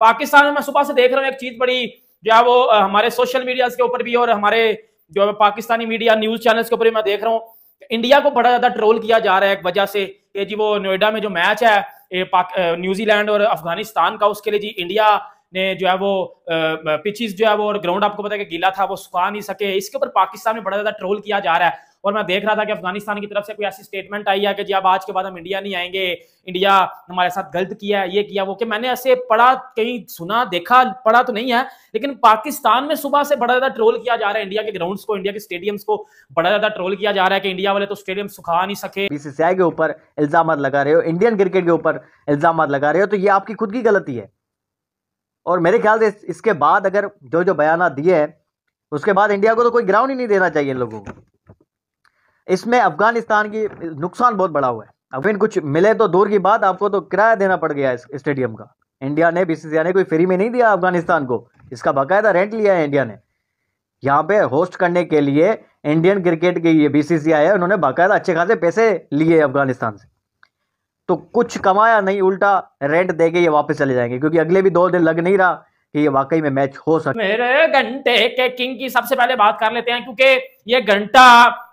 पाकिस्तान में मैं सुबह से देख रहा हूँ एक चीज बड़ी जो है वो हमारे सोशल मीडिया के ऊपर भी और हमारे जो पाकिस्तानी मीडिया न्यूज चैनल्स के ऊपर भी मैं देख रहा हूँ, इंडिया को बड़ा ज्यादा ट्रोल किया जा रहा है एक वजह से कि जी वो नोएडा में जो मैच है न्यूजीलैंड और अफगानिस्तान का, उसके लिए जी इंडिया ने जो है वो पिचेस जो है वो और ग्राउंड आपको पता है कि गीला था, वो सुखा नहीं सके। इसके ऊपर पाकिस्तान में बड़ा ज्यादा ट्रोल किया जा रहा है। और मैं देख रहा था कि अफगानिस्तान की तरफ से कोई ऐसी स्टेटमेंट आई है कि जी अब आज के बाद हम इंडिया नहीं आएंगे, इंडिया हमारे साथ गलत किया है, ये किया वो, कि मैंने ऐसे पढ़ा, कहीं सुना देखा, पढ़ा तो नहीं है, लेकिन पाकिस्तान में सुबह से बड़ा ज्यादा ट्रोल किया जा रहा है इंडिया के ग्राउंड्स को, इंडिया के स्टेडियम्स को बड़ा ज्यादा ट्रोल किया जा रहा है कि इंडिया वाले तो स्टेडियम सुखा नहीं सके। बीसीसीआई के ऊपर इल्जाम लगा रहे हो, इंडियन क्रिकेट के ऊपर इल्जाम लगा रहे हो, तो ये आपकी खुद की गलती है। और मेरे ख्याल से इसके बाद अगर जो जो बयान दिए हैं उसके बाद इंडिया को तो कोई ग्राउंड ही नहीं देना चाहिए इन लोगों को। इसमें अफगानिस्तान की नुकसान बहुत बड़ा हुआ है। अगर कुछ मिले तो दूर की बात, आपको तो किराया देना पड़ गया इस स्टेडियम का। इंडिया ने, बीसीसीआई ने कोई फ्री में नहीं दिया अफगानिस्तान को, इसका बाकायदा रेंट लिया है इंडिया ने। यहाँ पे होस्ट करने के लिए इंडियन क्रिकेट की ये बीसीसीआई है, उन्होंने बाकायदा अच्छे खासे पैसे लिए अफगानिस्तान से, तो कुछ कमाया नहीं, उल्टा रेंट दे के ये वापस चले जाएंगे, क्योंकि अगले भी 2 दिन लग नहीं रहा कि ये वाकई में मैच हो सके। मेरे घंटे के किंग की सबसे पहले बात कर लेते हैं, क्योंकि ये घंटा,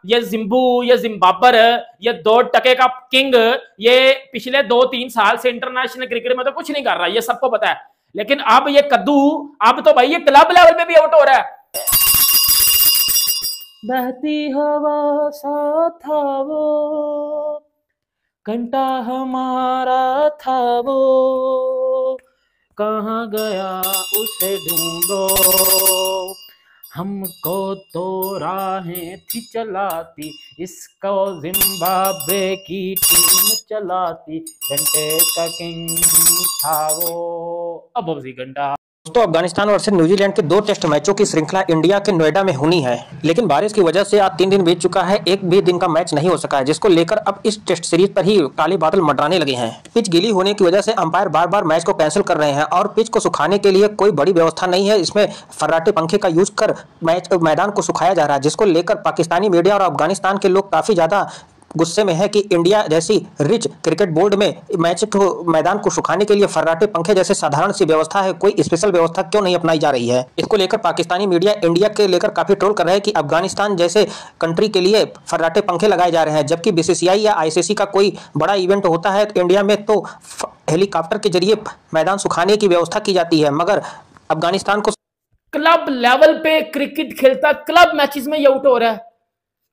ये जिम्बू, ये जिम्बाबर, ये 2 टके का किंग, ये पिछले 2-3 साल से इंटरनेशनल क्रिकेट में तो कुछ नहीं कर रहा, ये सबको पता है। लेकिन अब ये कद्दू, अब तो भाई ये क्लब लेवल पे भी आउट हो रहा है। बहती हवा सा था वो, घंटा हमारा था वो, कहाँ गया उसे ढूंढो, हमको तो राहें थी चलाती, इसको जिम्बाब्वे की टीम चलाती, घंटे का किंग था वो। अब घंटा। दोस्तों, अफगानिस्तान वर्सेस न्यूजीलैंड के 2 टेस्ट मैचों की श्रृंखला इंडिया के नोएडा में होनी है, लेकिन बारिश की वजह से आज 3 दिन बीत चुका है, एक भी दिन का मैच नहीं हो सका है, जिसको लेकर अब इस टेस्ट सीरीज पर ही काले बादल मंडराने लगे हैं। पिच गीली होने की वजह से अंपायर बार बार मैच को कैंसिल कर रहे हैं और पिच को सुखाने के लिए कोई बड़ी व्यवस्था नहीं है। इसमें फर्राटे पंखे का यूज कर मैदान को सुखाया जा रहा है, जिसको लेकर पाकिस्तानी मीडिया और अफगानिस्तान के लोग काफी ज्यादा गुस्से में है कि इंडिया जैसी रिच क्रिकेट बोर्ड में मैदान को सुखाने के लिए फर्राटे पंखे जैसे साधारण सी व्यवस्था है, कोई स्पेशल व्यवस्था क्यों नहीं अपनाई जा रही है। इसको लेकर पाकिस्तानी मीडिया इंडिया के लेकर काफी ट्रोल कर रहे हैं कि अफगानिस्तान जैसे कंट्री के लिए फर्राटे पंखे लगाए जा रहे हैं, जबकि बीसीसीआई या आईसीसी का कोई बड़ा इवेंट होता है इंडिया में तो हेलीकॉप्टर के जरिए मैदान सुखाने की व्यवस्था की जाती है, मगर अफगानिस्तान को क्लब लेवल पे क्रिकेट खेलता, क्लब मैचेस में ये आउट हो रहा है।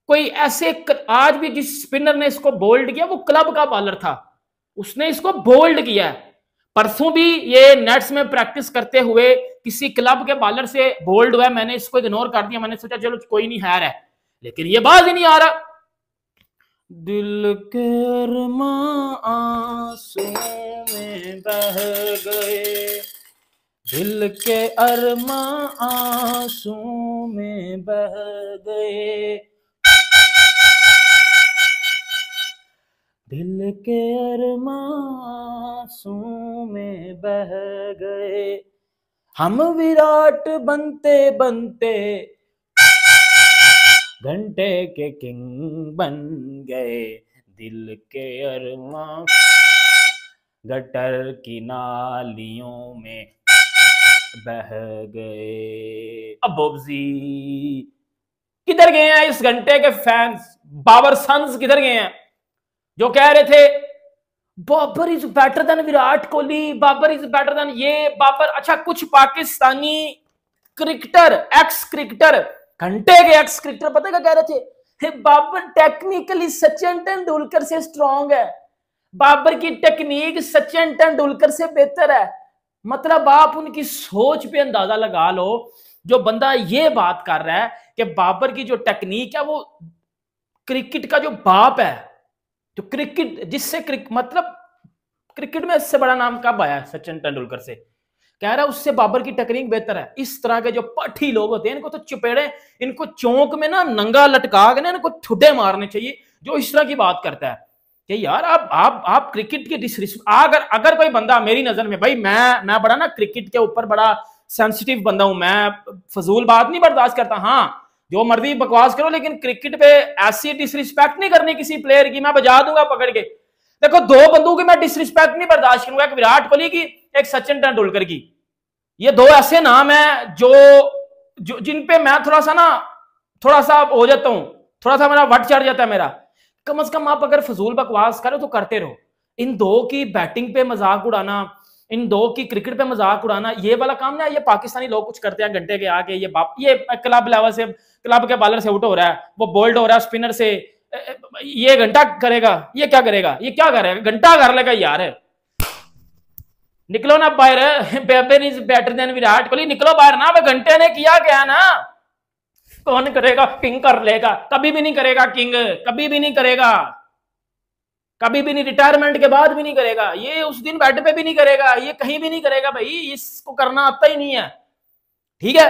कोई ऐसे आज भी जिस स्पिनर ने इसको बोल्ड किया वो क्लब का बॉलर था, उसने इसको बोल्ड किया है। परसों भी ये नेट्स में प्रैक्टिस करते हुए किसी क्लब के बॉलर से बोल्ड हुआ, मैंने इसको इग्नोर कर दिया, मैंने सोचा चलो कोई नहीं हार है, लेकिन ये बाज ही नहीं आ रहा। दिल के अरमां आंसू में बह गए, दिल के अरमां आंसू में बह गए, दिल के अरमां आंसू में बह गए, हम विराट बनते बनते घंटे के किंग बन गए, दिल के अरमां गटर की नालियों में बह गए। अब बोबजी किधर गए हैं इस घंटे के फैंस? बाबर सन्स किधर गए हैं जो कह रहे थे Babar is better than Virat Kohli, Babar is better than ये बाबर। अच्छा, कुछ पाकिस्तानी क्रिकेटर, एक्स क्रिकेटर, घंटे के एक्स क्रिकेटर पता क्या कह रहे थे? बाबर टेक्निकली सचिन तेंदुलकर से स्ट्रांग है, बाबर की टेक्निक सचिन तेंदुलकर से बेहतर है। मतलब आप उनकी सोच पे अंदाजा लगा लो, जो बंदा ये बात कर रहा है कि बाबर की जो टेक्निक है वो क्रिकेट का जो बाप है, तो क्रिकेट जिससे मतलब क्रिकेट में इससे बड़ा नाम कब आया? सचिन तेंदुलकर से। कह रहा है उससे बाबर की टेक्निक बेहतर है। इस तरह के जो पाठी लोग होते हैं इनको तो चपेड़े, इनको चौक में ना नंगा लटका के ना इनको ठुड्डे मारने चाहिए जो इस तरह की बात करता है कि यार आप क्रिकेट की डिसरिस्पेक्ट। अगर कोई बंदा मेरी नजर में, भाई मैं बड़ा ना क्रिकेट के ऊपर बड़ा सेंसिटिव बंदा हूं, मैं फजूल बात नहीं बर्दाश्त करता। हाँ, जो मर्जी बकवास करो, लेकिन क्रिकेट पे ऐसी डिसरिस्पेक्ट नहीं करनी किसी प्लेयर की, मैं बजा दूंगा पकड़ के। देखो, 2 बंदों की मैं डिसरिस्पेक्ट नहीं बर्दाश्त करूंगा, एक विराट कोहली की, एक सचिन तेंदुलकर की। ये दो ऐसे नाम है जो जिन पे मैं थोड़ा सा हो जाता हूं, थोड़ा सा मेरा वट चढ़ जाता है मेरा। कम से कम आप अगर फजूल बकवास करो तो करते रहो। इन दो की बैटिंग पे मजाक उड़ाना, इन दो की क्रिकेट पे मजाक उड़ाना, ये वाला काम ना ये पाकिस्तानी लोग कुछ करते हैं घंटे के आके। ये क्लब लेवल से, क्लब के बॉलर से आउट हो रहा है, वो बोल्ड हो रहा है स्पिनर से, ये घंटा करेगा, ये क्या करेगा, ये क्या करेगा, घंटा कर लेगा यार। निकलो ना बाहर, Bevan is better than Virat Kohli, निकलो बाहर ना। वो घंटे ने किया क्या ना, कौन करेगा, किंग कर लेगा, कभी भी नहीं करेगा किंग, कभी भी नहीं करेगा, कभी भी नहीं, रिटायरमेंट के बाद भी नहीं करेगा, ये उस दिन बैट पे भी नहीं करेगा, ये कहीं भी नहीं करेगा भाई, इसको करना आता ही नहीं है। ठीक है,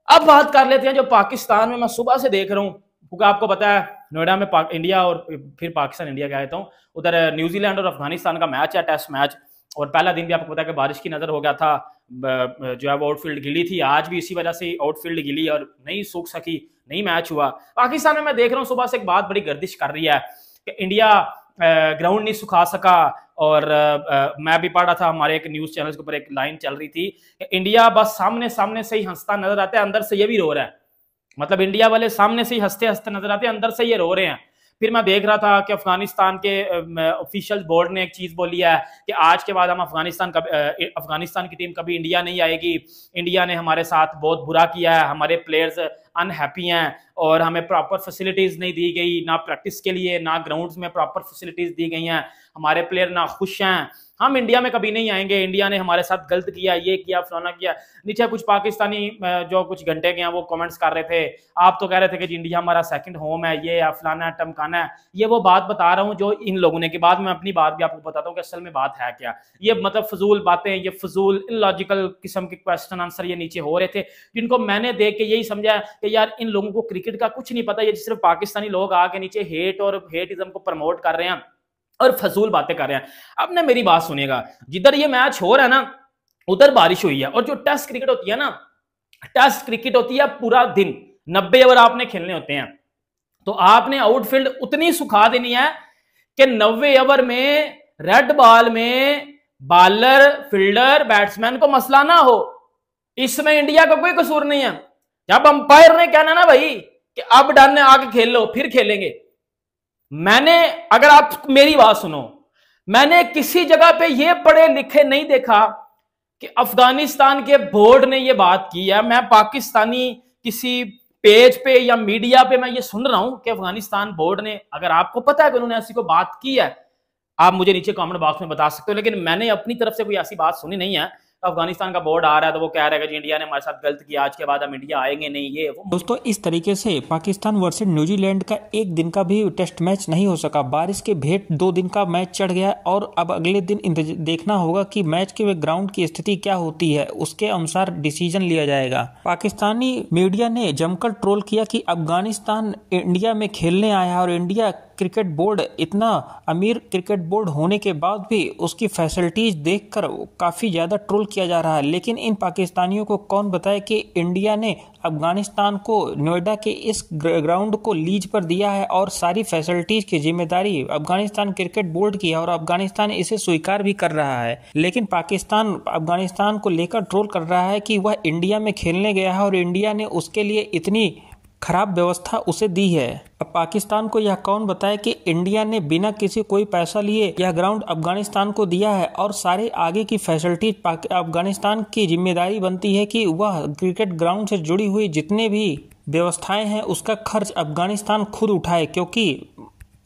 अब बात कर लेते हैं जो पाकिस्तान में मैं सुबह से देख रहा हूं, क्योंकि आपको पता है नोएडा में इंडिया और फिर पाकिस्तान इंडिया गया था, उधर न्यूजीलैंड और अफगानिस्तान का मैच है, टेस्ट मैच, और पहला दिन भी आपको पता है कि बारिश की नजर हो गया था, जो है वो आउटफील्ड गिली थी, आज भी इसी वजह से आउटफील्ड गिली और नहीं सूख सकी, नहीं मैच हुआ। पाकिस्तान में मैं देख रहा हूँ सुबह से एक बात बड़ी गर्दिश कर रही है कि इंडिया ग्राउंड नहीं सुखा सका, और मैं भी पढ़ रहा था, हमारे एक न्यूज चैनल के ऊपर एक लाइन चल रही थी, इंडिया बस सामने से ही हंसता नजर आता है, अंदर से ये भी रो रहा है। मतलब इंडिया वाले सामने से ही हंसते हंसते नजर आते हैं, अंदर से ये रो रहे हैं। फिर मैं देख रहा था कि अफगानिस्तान के ऑफिशियल बोर्ड ने एक चीज बोली है कि आज के बाद हम अफगानिस्तान की टीम कभी इंडिया नहीं आएगी, इंडिया ने हमारे साथ बहुत बुरा किया है, हमारे प्लेयर्स अनहैप्पी हैं और हमें प्रॉपर फैसिलिटीज नहीं दी गई, ना प्रैक्टिस के लिए ना ग्राउंड्स में प्रॉपर फैसिलिटीज दी गई हैं, हमारे प्लेयर ना खुश हैं, हम इंडिया में कभी नहीं आएंगे, इंडिया ने हमारे साथ गलत किया, ये किया, फलाना किया। नीचे कुछ पाकिस्तानी जो कुछ घंटे के हैं वो कमेंट्स कर रहे थे, आप तो कह रहे थे कि इंडिया हमारा सेकंड होम है, ये है, फलाना है, टमकाना है। ये वो बात बता रहा हूँ जो इन लोगों ने, के बाद मैं अपनी बात भी आपको बताता हूँ कि असल में बात है क्या। ये मतलब फजूल बातें, ये फजूल इलॉजिकल किस्म के क्वेश्चन आंसर ये नीचे हो रहे थे, जिनको मैंने देख के यही समझा कि यार इन लोगों को क्रिकेट का कुछ नहीं पता, ये सिर्फ पाकिस्तानी लोग आके नीचे हेट और हेटिज्म को प्रमोट कर रहे हैं और फजूल बातें कर रहे हैं। अब ना मेरी बात सुनिएगा, जिधर ये मैच हो रहा है ना उधर बारिश हुई है, और जो टेस्ट क्रिकेट होती है ना, टेस्ट क्रिकेट होती है पूरा दिन, 90 ओवर आपने खेलने होते हैं, तो आपने आउटफील्ड उतनी सुखा देनी है कि 90 ओवर में रेड बॉल में बॉलर, फील्डर, बैट्समैन को मसला ना हो। इसमें इंडिया का कोई कसूर नहीं है। जब अंपायर ने कहना ना भाई कि अब डन है, आगे खेल लो, फिर खेलेंगे। मैंने, अगर आप मेरी बात सुनो, मैंने किसी जगह पे ये पढ़े लिखे नहीं देखा कि अफगानिस्तान के बोर्ड ने ये बात की है। मैं पाकिस्तानी किसी पेज पे या मीडिया पे मैं ये सुन रहा हूं कि अफगानिस्तान बोर्ड ने, अगर आपको पता है कि उन्होंने ऐसी कोई बात की है, आप मुझे नीचे कमेंट बॉक्स में बता सकते हो, लेकिन मैंने अपनी तरफ से कोई ऐसी बात सुनी नहीं है। अफगानिस्तान का बोर्ड आ रहा है तो वो कह रहा है कि इंडिया ने हमारे साथ गलत किया, आज के बाद हम इंडिया आएंगे नहीं, ये वो। दोस्तों, इस तरीके से पाकिस्तान वर्सेस न्यूजीलैंड का एक दिन का भी टेस्ट मैच नहीं हो सका। बारिश के भेंट 2 दिन का मैच चढ़ गया और अब अगले दिन देखना होगा कि मैच के ग्राउंड की स्थिति क्या होती है, उसके अनुसार डिसीजन लिया जाएगा। पाकिस्तानी मीडिया ने जमकर ट्रोल किया कि अफगानिस्तान इंडिया में खेलने आया और इंडिया क्रिकेट बोर्ड, इतना अमीर क्रिकेट बोर्ड होने के बाद भी उसकी फैसिलिटीज देखकर काफी ज्यादा ट्रोल किया जा रहा है। लेकिन इन पाकिस्तानियों को कौन बताए कि इंडिया ने अफगानिस्तान को नोएडा के इस ग्राउंड को लीज पर दिया है और सारी फैसिलिटीज की जिम्मेदारी अफगानिस्तान क्रिकेट बोर्ड की है और अफगानिस्तान इसे स्वीकार भी कर रहा है। लेकिन पाकिस्तान अफगानिस्तान को लेकर ट्रोल कर रहा है कि वह इंडिया में खेलने गया है और इंडिया ने उसके लिए इतनी खराब व्यवस्था उसे दी है। अब पाकिस्तान को यह कौन बताए कि इंडिया ने बिना किसी कोई पैसा लिए यह ग्राउंड अफगानिस्तान को दिया है और सारे आगे की फैसिलिटी अफगानिस्तान की जिम्मेदारी बनती है कि वह क्रिकेट ग्राउंड से जुड़ी हुई जितने भी व्यवस्थाएं हैं उसका खर्च अफगानिस्तान खुद उठाए, क्योंकि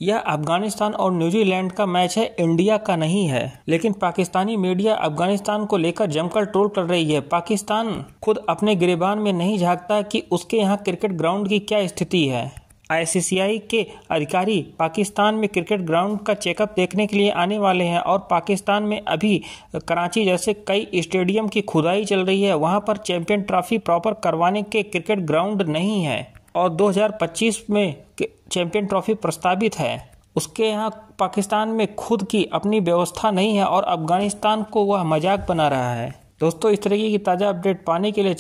यह अफगानिस्तान और न्यूजीलैंड का मैच है, इंडिया का नहीं है। लेकिन पाकिस्तानी मीडिया अफगानिस्तान को लेकर जमकर ट्रोल कर रही है। पाकिस्तान खुद अपने गिरेबान में नहीं झांकता कि उसके यहाँ क्रिकेट ग्राउंड की क्या स्थिति है। ICCI के अधिकारी पाकिस्तान में क्रिकेट ग्राउंड का चेकअप देखने के लिए आने वाले हैं और पाकिस्तान में अभी कराची जैसे कई स्टेडियम की खुदाई चल रही है, वहाँ पर चैंपियन ट्रॉफी प्रॉपर करवाने के क्रिकेट ग्राउंड नहीं है और 2025 में चैंपियन ट्रॉफी प्रस्तावित है। उसके यहाँ पाकिस्तान में खुद की अपनी व्यवस्था नहीं है और अफगानिस्तान को वह मजाक बना रहा है। दोस्तों, इस तरीके की ताज़ा अपडेट पाने के लिए